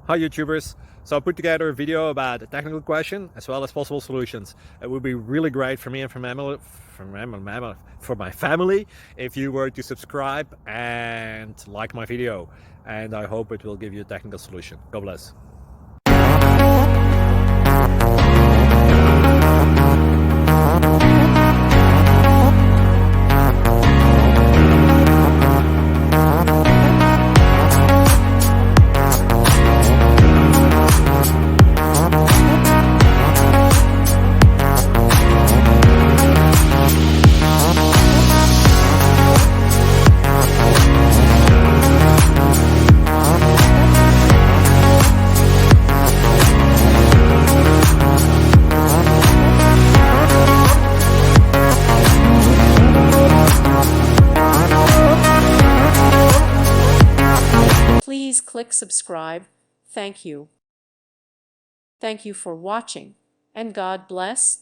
Hi YouTubers. So I put together a video about a technical question as well as possible solutions. It would be really great for me and for my family if you were to subscribe and like my video. And I hope it will give you a technical solution. God bless. Please click subscribe. Thank you. Thank you for watching, and God bless.